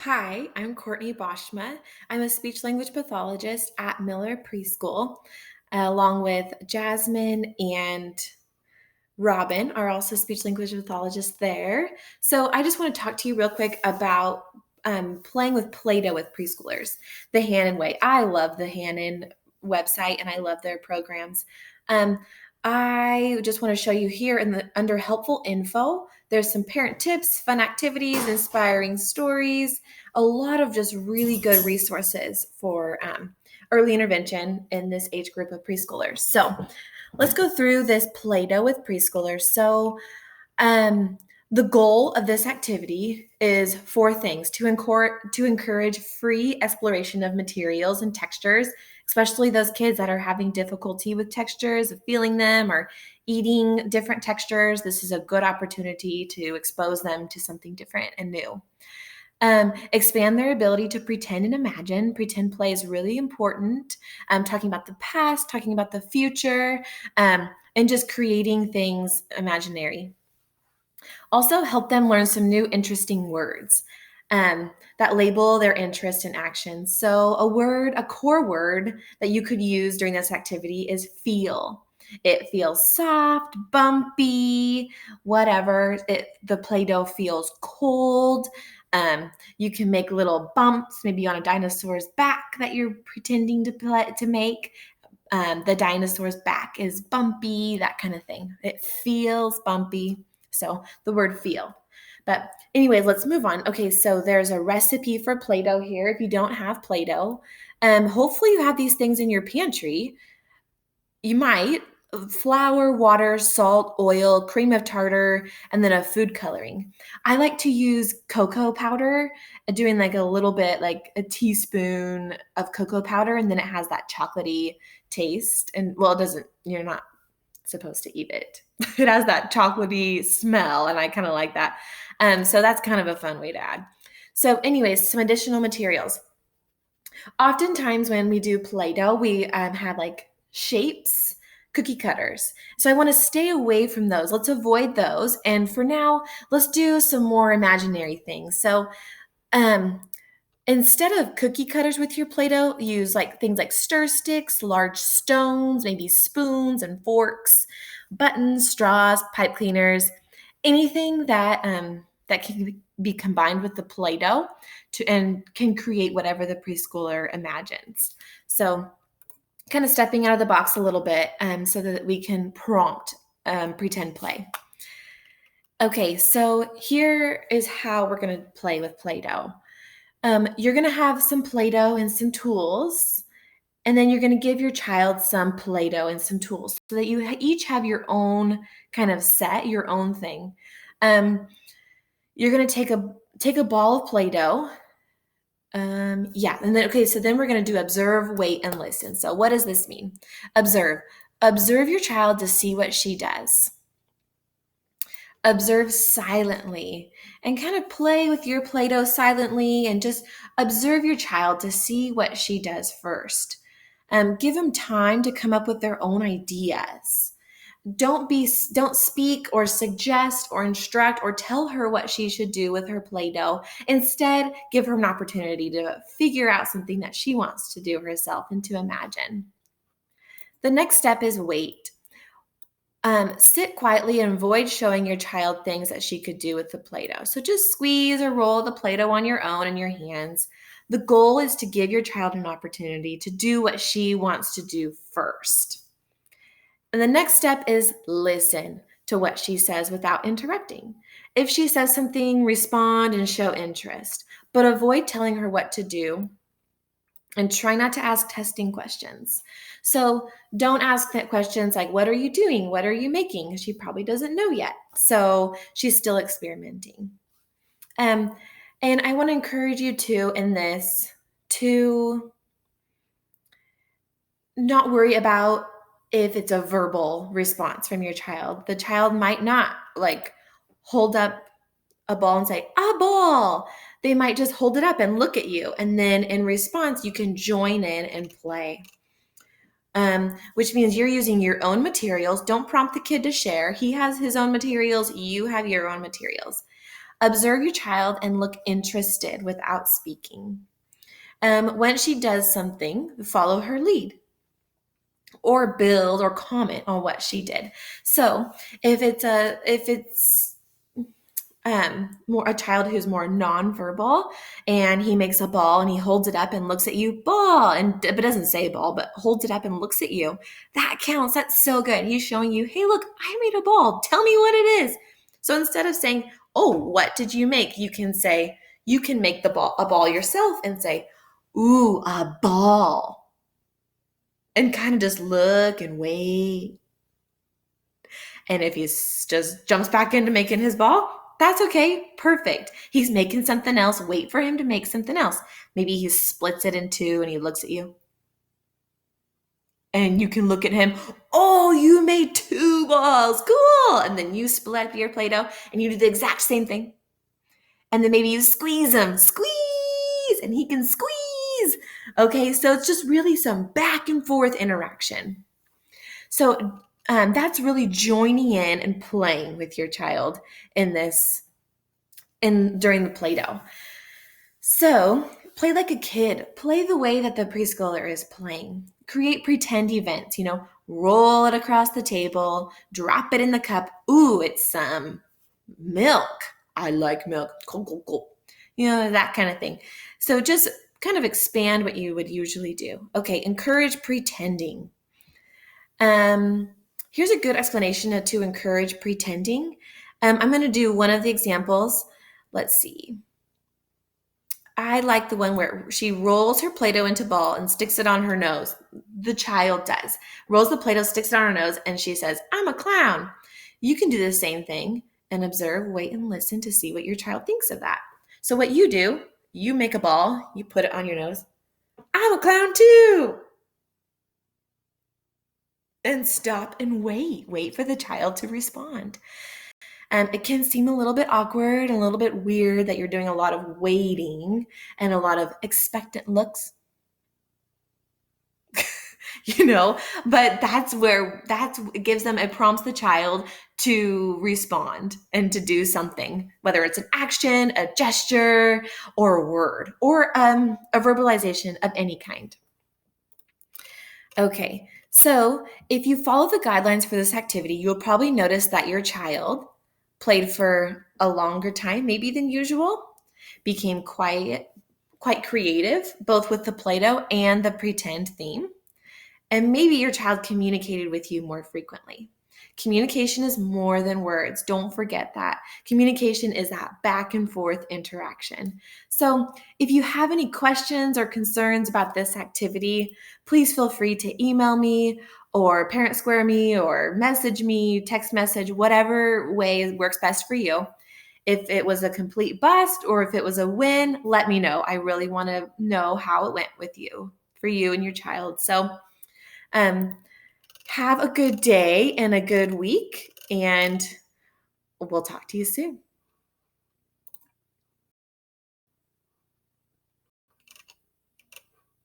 Hi, I'm Courtney Boschma. I'm a speech language pathologist at Miller Preschool, along with Jasmine and Robin are also speech language pathologists there. So I just want to talk to you real quick about playing with Play-Doh with preschoolers, the Hannon Way. I love the Hannon website and I love their programs. Um, I just want to show you here under helpful info. There's some parent tips, fun activities, inspiring stories, a lot of just really good resources for early intervention in this age group of preschoolers. So let's go through this Play-Doh with preschoolers. Um, the goal of this activity is four things: to encourage free exploration of materials and textures, especially those kids that are having difficulty with textures, of feeling them or eating different textures. This is a good opportunity to expose them to something different and new. Expand their ability to pretend and imagine. Pretend play is really important. Talking about the past, talking about the future, and just creating things imaginary. Also, help them learn some new interesting words that label their interest and actions. So, a core word that you could use during this activity is feel. It feels soft, bumpy, whatever. The Play Doh feels cold. You can make little bumps, maybe on a dinosaur's back that you're pretending to make. The dinosaur's back is bumpy, that kind of thing. It feels bumpy. So the word feel. But anyways, let's move on. Okay, so there's a recipe for Play-Doh here. If you don't have Play-Doh, hopefully you have these things in your pantry. You might flour, water, salt, oil, cream of tartar, and then a food coloring. I like to use cocoa powder, doing like a little bit, like a teaspoon of cocoa powder, and then it has that chocolatey taste. And well, it doesn't, you're not supposed to eat it. It has that chocolatey smell, and I kind of like that. So that's kind of a fun way to add. So, anyways, some additional materials. Oftentimes, when we do Play Doh, we have like shapes, cookie cutters. So, I want to stay away from those. Let's avoid those. And for now, let's do some more imaginary things. So, um, instead of cookie cutters with your Play-Doh, use like things like stir sticks, large stones, maybe spoons and forks, buttons, straws, pipe cleaners, anything that can be combined with the Play-Doh and can create whatever the preschooler imagines. So, kind of stepping out of the box a little bit so that we can prompt pretend play. Okay, so here is how we're going to play with Play-Doh. You're going to have some Play-Doh and some tools, and then you're going to give your child some Play-Doh and some tools so that you each have your own kind of set, your own thing. You're going to take a ball of Play-Doh. Yeah, and then okay, so then we're going to do observe, wait, and listen. So what does this mean? Observe. Observe your child to see what she does. Observe silently and kind of play with your Play-Doh silently and just observe your child to see what she does first. Give them time to come up with their own ideas. Don't speak or suggest or instruct or tell her what she should do with her Play-Doh. Instead, give her an opportunity to figure out something that she wants to do herself and to imagine. The next step is wait. Sit quietly and avoid showing your child things that she could do with the Play-Doh. So just squeeze or roll the Play-Doh on your own in your hands. The goal is to give your child an opportunity to do what she wants to do first. And the next step is listen to what she says without interrupting. If she says something, respond and show interest, but avoid telling her what to do and try not to ask testing questions. So don't ask that questions like, what are you doing? What are you making? She probably doesn't know yet. So she's still experimenting. Um, and I want to encourage you too in this to not worry about if it's a verbal response from your child. The child might not like hold up a ball and say, a ball. They might just hold it up and look at you. And then in response, you can join in and play. Which means you're using your own materials. Don't prompt the kid to share. He has his own materials. You have your own materials. Observe your child and look interested without speaking. When she does something, follow her lead or build or comment on what she did. So if it's more a child who's more nonverbal and he makes a ball and he holds it up and looks at you, ball, and but doesn't say ball, but holds it up and looks at you, that counts. That's so good. He's showing you, hey, look, I made a ball. Tell me what it is. So instead of saying, oh, what did you make? You can say, you can make a ball yourself and say, ooh, a ball. And kind of just look and wait. And if he just jumps back into making his ball, that's okay. Perfect. He's making something else. Wait for him to make something else. Maybe he splits it in two and he looks at you. And you can look at him. Oh, you made two balls. Cool. And then you split your Play-Doh and you do the exact same thing. And then maybe you squeeze him. Squeeze. And he can squeeze. Okay, so it's just really some back and forth interaction. So that's really joining in and playing with your child in during the Play-Doh. So play like a kid. Play the way that the preschooler is playing. Create pretend events. Roll it across the table, drop it in the cup. Ooh, it's some milk. I like milk. Gulp, gulp, gulp. That kind of thing. So just kind of expand what you would usually do. Okay, encourage pretending. Here's a good explanation to encourage pretending. I'm going to do one of the examples. Let's see. I like the one where she rolls her Play-Doh into ball and sticks it on her nose. The child does. Rolls the Play-Doh, sticks it on her nose, and she says, I'm a clown. You can do the same thing and observe, wait, and listen to see what your child thinks of that. So what you do, you make a ball, you put it on your nose. I'm a clown too. And stop and wait for the child to respond. It can seem a little bit awkward and a little bit weird that you're doing a lot of waiting and a lot of expectant looks, but it gives them, it prompts the child to respond and to do something, whether it's an action, a gesture, or a word, or a verbalization of any kind. Okay, so if you follow the guidelines for this activity, you'll probably notice that your child played for a longer time, maybe than usual, became quite creative, both with the Play-Doh and the pretend theme, and maybe your child communicated with you more frequently. Communication is more than words. Don't forget that. Communication is that back and forth interaction. So if you have any questions or concerns about this activity, please feel free to email me or Parent Square me or message me, text message, whatever way works best for you. If it was a complete bust or if it was a win, let me know. I really want to know how it went for you and your child. So have a good day and a good week, and we'll talk to you soon.